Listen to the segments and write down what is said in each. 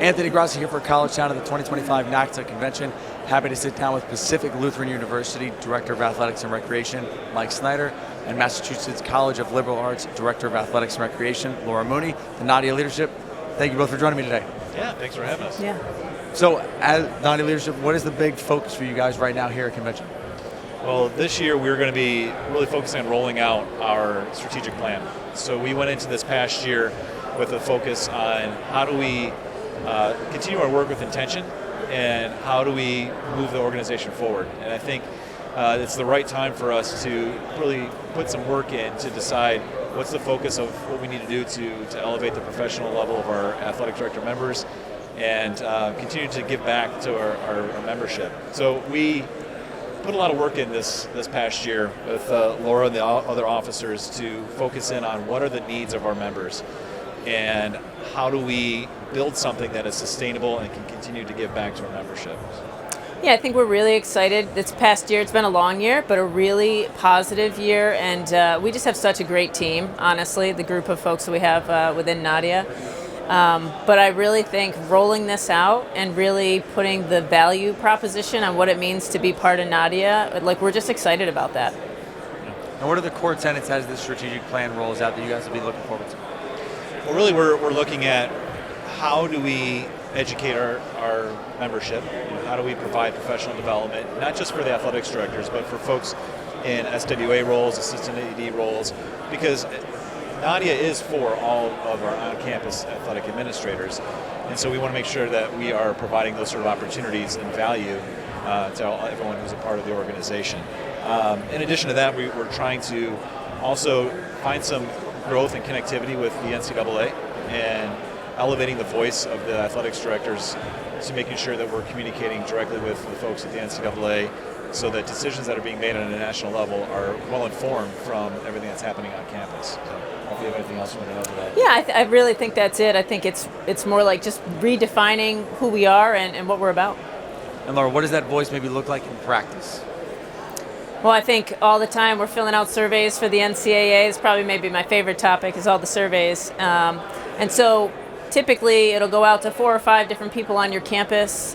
Anthony Grassi here for College.town at the 2025 NACDA Convention. Happy to sit down with Pacific Lutheran University Director of Athletics and Recreation, Mike Snyder, and Massachusetts College of Liberal Arts Director of Athletics and Recreation, Mooney, the NADIIAA leadership. Thank you both for joining me today. Yeah, thanks for having us. Yeah. So, as NADIIAA leadership, what is the big focus for you guys right now here at convention? Well, this year we're going to be really focusing on rolling out our strategic plan. So we went into this past year with a focus on how do we continue our work with intention and how do we move the organization forward. And I think it's the right time for us to really put some work in to decide what's the focus of what we need to do to elevate the professional level of our athletic director members and continue to give back to our membership. So we put a lot of work in this past year with Laura and the other officers to focus in on what are the needs of our members and how do we build something that is sustainable and can continue to give back to our membership. Yeah, I think we're really excited. This past year, it's been a long year, but a really positive year, and we just have such a great team, honestly, the group of folks that we have within NADIIAA. But I really think rolling this out and really putting the value proposition on what it means to be part of NADIIAA, like we're just excited about that. And what are the core tenets as this strategic plan rolls out that you guys will be looking forward to? Well, really we're looking at how do we educate our membership, how do we provide professional development, not just for the athletics directors, but for folks in SWA roles, assistant AD roles, because NADIIAA is for all of our on-campus athletic administrators, and so we want to make sure that we are providing those sort of opportunities and value to everyone who's a part of the organization. In addition to that, we're trying to also find some growth and connectivity with the NCAA and elevating the voice of the athletics directors to making sure that we're communicating directly with the folks at the NCAA so that decisions that are being made on a national level are well informed from everything that's happening on campus. So, if you have anything else you want to add to that? Yeah, I really think that's it. I think it's more like just redefining who we are and what we're about. And Laura, what does that voice maybe look like in practice? Well, I think all the time we're filling out surveys for the NCAA. It's probably maybe my favorite topic is all the surveys. And so typically it'll go out to 4 or 5 different people on your campus.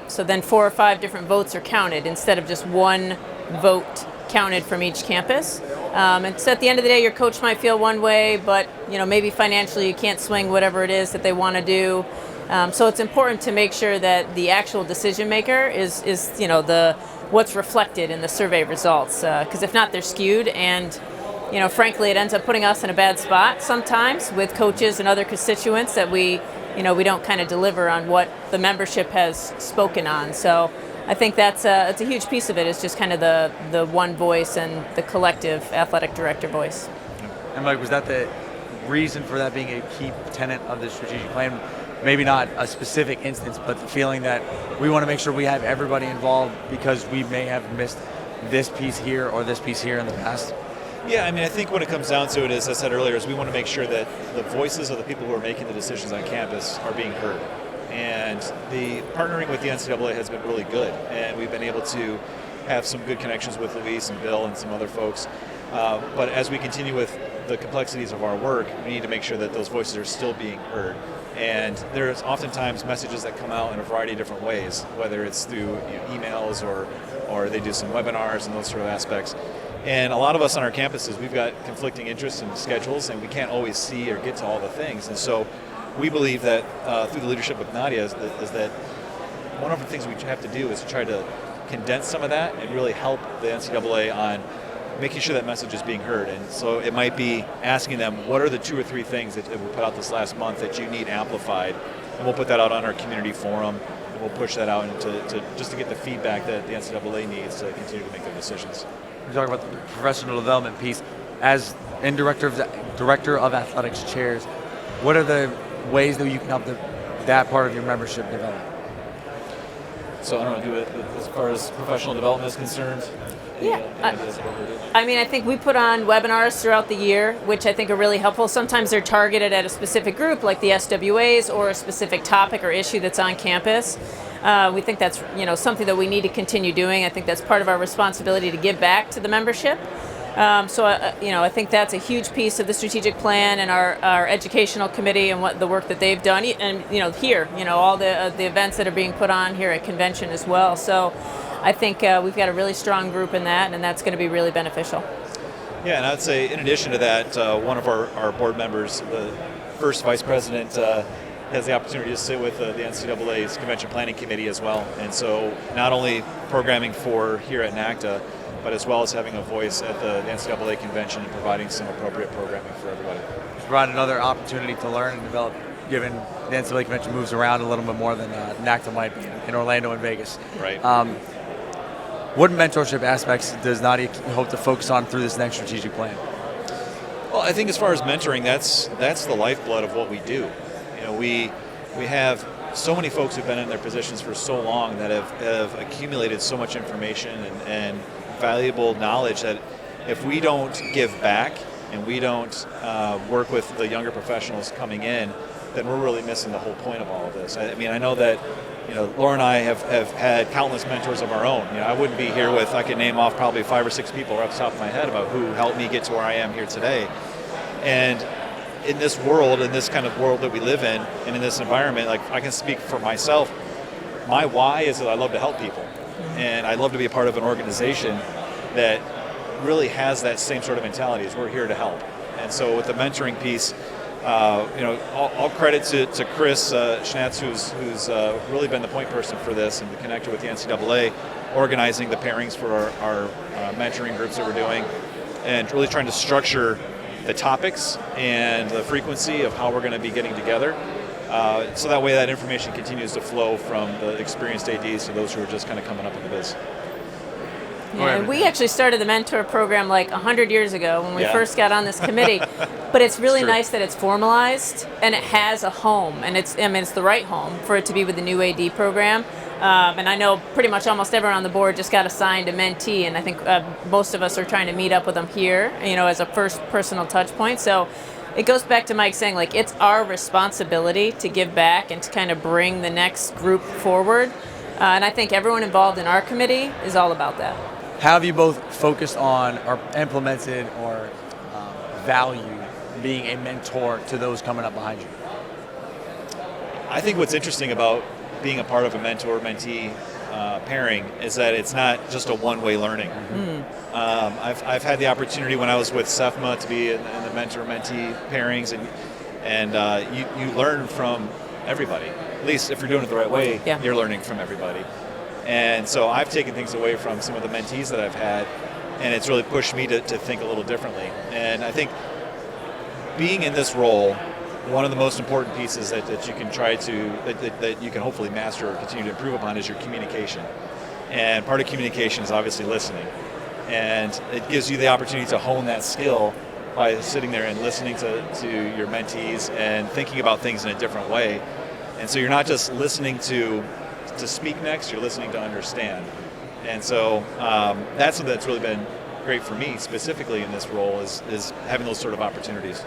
So then 4 or 5 different votes are counted instead of just one vote counted from each campus. And so at the end of the day, your coach might feel one way, but maybe financially you can't swing whatever it is that they want to do. So it's important to make sure that the actual decision maker is what's reflected in the survey results, because if not, they're skewed, and frankly, it ends up putting us in a bad spot sometimes with coaches and other constituents that we don't kind of deliver on what the membership has spoken on. So I think it's a huge piece of it is just kind of the one voice and the collective athletic director voice. And Mike, was that the reason for that being a key tenet of the strategic plan? Maybe not a specific instance, but the feeling that we want to make sure we have everybody involved because we may have missed this piece here or this piece here in the past? Yeah, I mean, I think when it comes down to it, as I said earlier, is we want to make sure that the voices of the people who are making the decisions on campus are being heard. And the partnering with the NCAA has been really good, and we've been able to have some good connections with Luis and Bill and some other folks. But as we continue with the complexities of our work, we need to make sure that those voices are still being heard. And there's oftentimes messages that come out in a variety of different ways, whether it's through emails or they do some webinars and those sort of aspects. And a lot of us on our campuses, we've got conflicting interests and schedules, and we can't always see or get to all the things. And so we believe that through the leadership of NADIIAA is that one of the things we have to do is to try to condense some of that and really help the NCAA on making sure that message is being heard. And so it might be asking them, what are the 2 or 3 things that we put out this last month that you need amplified? And we'll put that out on our community forum, and we'll push that out just to get the feedback that the NCAA needs to continue to make their decisions. We're talking about the professional development piece. As in Director of Athletics chairs, what are the ways that you can help that part of your membership develop? So I don't know, do it as far as professional development is concerned? Yeah, I mean, I think we put on webinars throughout the year, which I think are really helpful. Sometimes they're targeted at a specific group, like the SWAs, or a specific topic or issue that's on campus. We think that's something that we need to continue doing. I think that's part of our responsibility to give back to the membership. I think that's a huge piece of the strategic plan and our educational committee and what the work that they've done, and here, all the events that are being put on here at convention as well. So I think we've got a really strong group in that, and that's going to be really beneficial. Yeah, and I'd say in addition to that, one of our board members, the first vice president, has the opportunity to sit with the NCAA's Convention Planning Committee as well. And so not only programming for here at NACDA, but as well as having a voice at the NCAA Convention and providing some appropriate programming for everybody. Provide another opportunity to learn and develop, given the NCAA Convention moves around a little bit more than NACDA might be in Orlando and Vegas. Right. What mentorship aspects does NADIIAA hope to focus on through this next strategic plan? Well, I think as far as mentoring, that's the lifeblood of what we do. We have so many folks who've been in their positions for so long that have accumulated so much information and valuable knowledge that if we don't give back and we don't work with the younger professionals coming in, then we're really missing the whole point of all of this. I mean, I know that Laura and I have had countless mentors of our own. I wouldn't be here with, I could name off probably 5 or 6 people off the top of my head about who helped me get to where I am here today. And in this world, in this kind of world that we live in, and in this environment, like I can speak for myself, my why is that I love to help people. And I love to be a part of an organization that really has that same sort of mentality, as we're here to help. And so with the mentoring piece, all credit to Chris Schnatz, who's really been the point person for this and the connector with the NCAA, organizing the pairings for our mentoring groups that we're doing, and really trying to structure the topics and the frequency of how we're going to be getting together. So that way that information continues to flow from the experienced ADs to those who are just kind of coming up in the biz. Yeah, and we actually started the mentor program like 100 years ago when we first got on this committee. But it's really nice that it's formalized and it has a home, and it's the right home for it to be with the new AD program. And I know pretty much almost everyone on the board just got assigned a mentee, and I think most of us are trying to meet up with them here, as a first personal touch point. So it goes back to Mike saying, like, it's our responsibility to give back and to kind of bring the next group forward. And I think everyone involved in our committee is all about that. How have you both focused on or implemented or value being a mentor to those coming up behind you? I think what's interesting about being a part of a mentor-mentee pairing is that it's not just a one-way learning. Mm-hmm. I've had the opportunity when I was with SEFMA to be in the mentor-mentee pairings, and you learn from everybody. At least if you're doing it the right way, you're learning from everybody. And so I've taken things away from some of the mentees that I've had, and it's really pushed me to think a little differently. And I think being in this role, one of the most important pieces that you can try to, that you can hopefully master or continue to improve upon is your communication. And part of communication is obviously listening. And it gives you the opportunity to hone that skill by sitting there and listening to your mentees and thinking about things in a different way. And so you're not just listening to speak next, you're listening to understand. And so that's something that's really been great for me specifically in this role is having those sort of opportunities.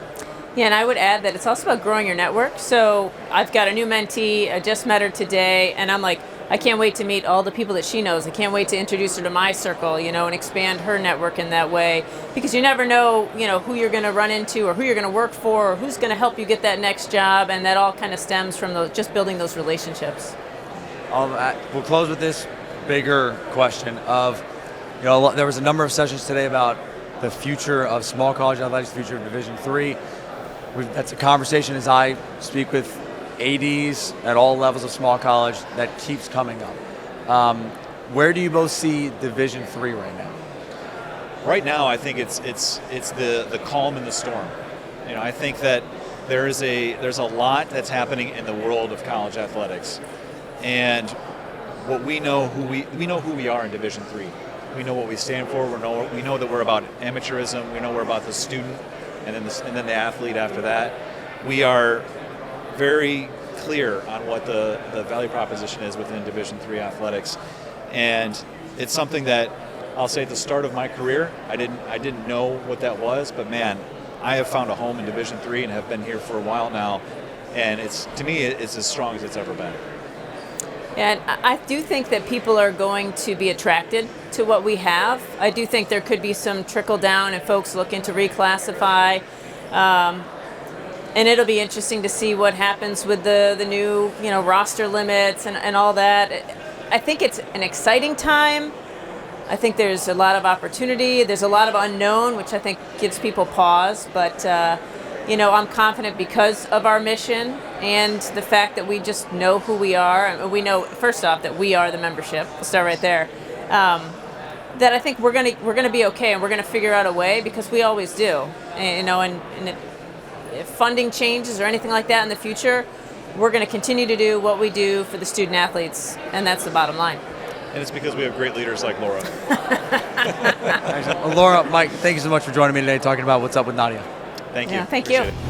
Yeah, and I would add that it's also about growing your network. So I've got a new mentee, I just met her today, and I'm like, I can't wait to meet all the people that she knows. I can't wait to introduce her to my circle, and expand her network in that way. Because you never know, who you're going to run into or who you're going to work for or who's going to help you get that next job, and that all kind of stems from just building those relationships. We'll close with this bigger question of, there was a number of sessions today about the future of small college athletics, the future of Division III. That's a conversation as I speak with ADs at all levels of small college that keeps coming up. Where do you both see Division III right now? Right now, I think it's the calm in the storm. I think that there's a lot that's happening in the world of college athletics. And what we know who we are in Division III. We know what we stand for. We know that we're about amateurism. We know we're about the student, and then the athlete after that. We are very clear on what the value proposition is within Division III athletics, and it's something that I'll say at the start of my career, I didn't know what that was, but man, I have found a home in Division III and have been here for a while now, and to me it's as strong as it's ever been. Yeah, and I do think that people are going to be attracted to what we have. I do think there could be some trickle down and folks looking to reclassify. And it'll be interesting to see what happens with the new, roster limits and all that. I think it's an exciting time. I think there's a lot of opportunity. There's a lot of unknown, which I think gives people pause. But, I'm confident because of our mission and the fact that we just know who we are. And we know, first off, that we are the membership. We'll start right there. That I think we're gonna be okay, and we're gonna figure out a way, because we always do. And if funding changes or anything like that in the future, we're going to continue to do what we do for the student athletes, and that's the bottom line. And it's because we have great leaders like Laura. Laura, Mike, thank you so much for joining me today talking about what's up with NADIIAA. Thank you. Yeah, thank Appreciate you. it.